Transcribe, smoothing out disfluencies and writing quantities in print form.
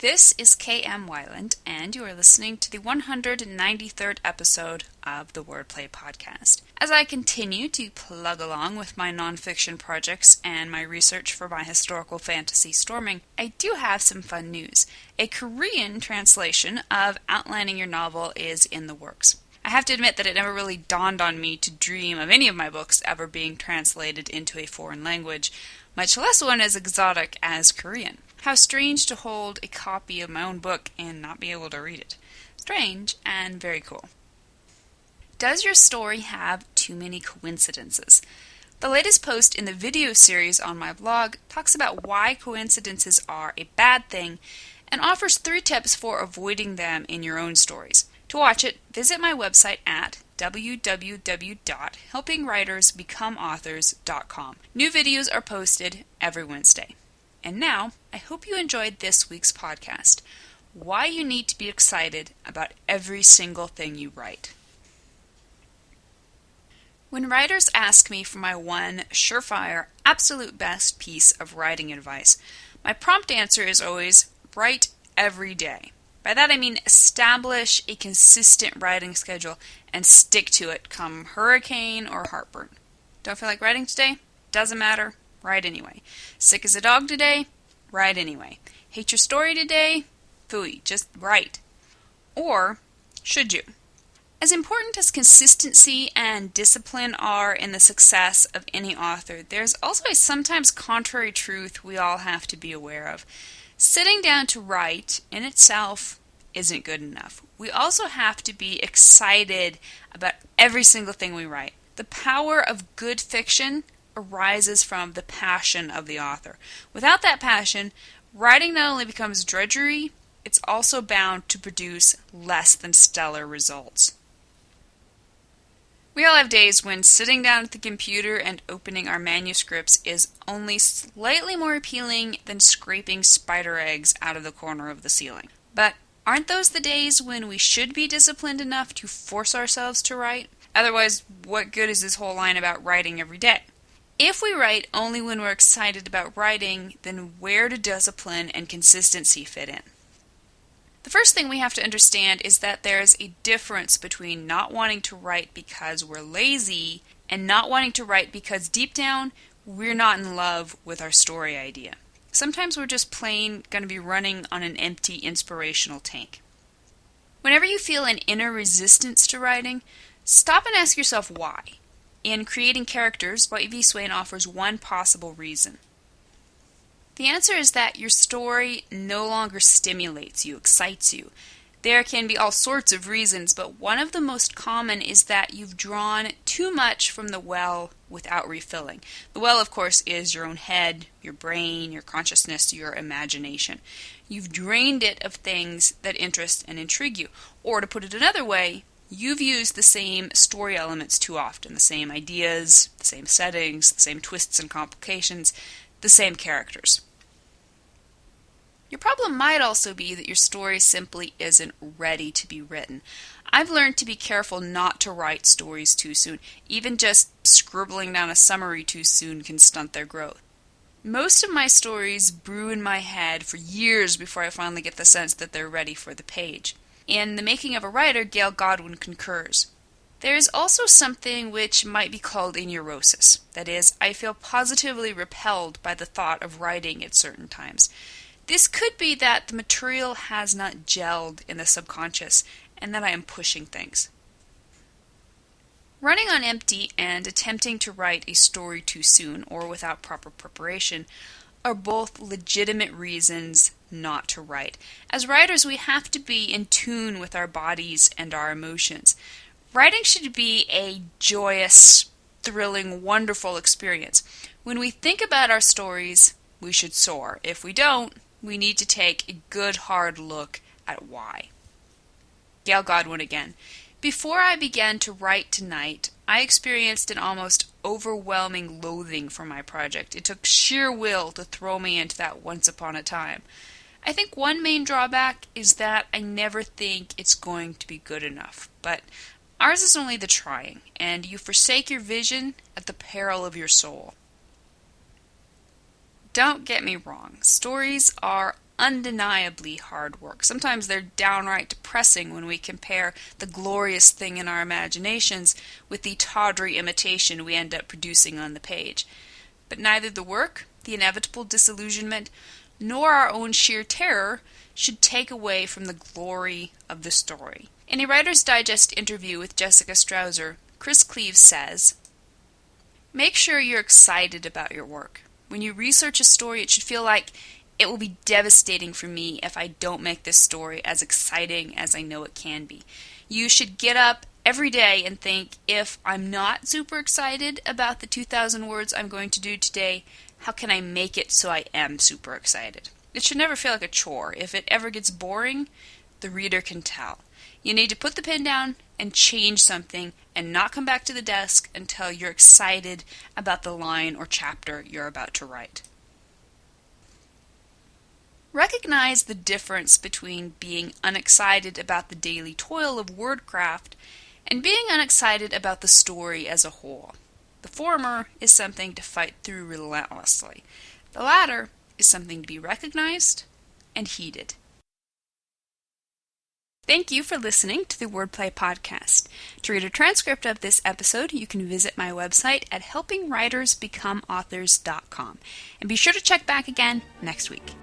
This is K.M. Wyland, and you are listening to the 193rd episode of the Wordplay Podcast. As I continue to plug along with my nonfiction projects and my research for my historical fantasy Storming, I do have some fun news. A Korean translation of Outlining Your Novel is in the works. I have to admit that it never really dawned on me to dream of any of my books ever being translated into a foreign language, much less one as exotic as Korean. How strange to hold a copy of my own book and not be able to read it. Strange and very cool. Does your story have too many coincidences? The latest post in the video series on my blog talks about why coincidences are a bad thing and offers 3 tips for avoiding them in your own stories. To watch it, visit my website at www.helpingwritersbecomeauthors.com. New videos are posted every Wednesday. And now, I hope you enjoyed this week's podcast, Why You Need to Be Excited About Every Single Thing You Write. When writers ask me for my one surefire, absolute best piece of writing advice, my prompt answer is always, write every day. By that I mean establish a consistent writing schedule and stick to it come hurricane or heartburn. Don't feel like writing today? Doesn't matter. Write anyway. Sick as a dog today? Write anyway. Hate your story today? Phooey, just write. Or should you? As important as consistency and discipline are in the success of any author, there's also a sometimes contrary truth we all have to be aware of. Sitting down to write in itself isn't good enough. We also have to be excited about every single thing we write. The power of good fiction arises from the passion of the author. Without that passion, writing not only becomes drudgery, it's also bound to produce less than stellar results. We all have days when sitting down at the computer and opening our manuscripts is only slightly more appealing than scraping spider eggs out of the corner of the ceiling. But aren't those the days when we should be disciplined enough to force ourselves to write? Otherwise, what good is this whole line about writing every day? If we write only when we're excited about writing, then where do discipline and consistency fit in? The first thing we have to understand is that there is a difference between not wanting to write because we're lazy and not wanting to write because deep down we're not in love with our story idea. Sometimes we're just plain going to be running on an empty inspirational tank. Whenever you feel an inner resistance to writing, stop and ask yourself why. In Creating Characters, Dwight V. Swain offers one possible reason. The answer is that your story no longer stimulates you, excites you. There can be all sorts of reasons, but one of the most common is that you've drawn too much from the well without refilling. The well, of course, is your own head, your brain, your consciousness, your imagination. You've drained it of things that interest and intrigue you. Or to put it another way, you've used the same story elements too often, the same ideas, the same settings, the same twists and complications, the same characters. Your problem might also be that your story simply isn't ready to be written. I've learned to be careful not to write stories too soon. Even just scribbling down a summary too soon can stunt their growth. Most of my stories brew in my head for years before I finally get the sense that they're ready for the page. In The Making of a Writer, Gail Godwin concurs. There is also something which might be called a neurosis. That is, I feel positively repelled by the thought of writing at certain times. This could be that the material has not gelled in the subconscious, and that I am pushing things. Running on empty and attempting to write a story too soon, or without proper preparation, are both legitimate reasons not to write. As writers, we have to be in tune with our bodies and our emotions. Writing should be a joyous, thrilling, wonderful experience. When we think about our stories, we should soar. If we don't, we need to take a good hard look at why. Gail Godwin again. Before I began to write tonight, I experienced an almost overwhelming loathing for my project. It took sheer will to throw me into that once upon a time. I think one main drawback is that I never think it's going to be good enough. But ours is only the trying, and you forsake your vision at the peril of your soul. Don't get me wrong, stories are undeniably hard work. Sometimes they're downright depressing when we compare the glorious thing in our imaginations with the tawdry imitation we end up producing on the page. But neither the work, the inevitable disillusionment, nor our own sheer terror should take away from the glory of the story. In a Writer's Digest interview with Jessica Strouser, Chris Cleaves says, "Make sure you're excited about your work. When you research a story, it should feel like it will be devastating for me if I don't make this story as exciting as I know it can be. You should get up every day and think, if I'm not super excited about the 2,000 words I'm going to do today, how can I make it so I am super excited? It should never feel like a chore. If it ever gets boring, the reader can tell. You need to put the pen down and change something and not come back to the desk until you're excited about the line or chapter you're about to write." Recognize the difference between being unexcited about the daily toil of wordcraft and being unexcited about the story as a whole. The former is something to fight through relentlessly. The latter is something to be recognized and heeded. Thank you for listening to the Wordplay Podcast. To read a transcript of this episode, you can visit my website at helpingwritersbecomeauthors.com. And be sure to check back again next week.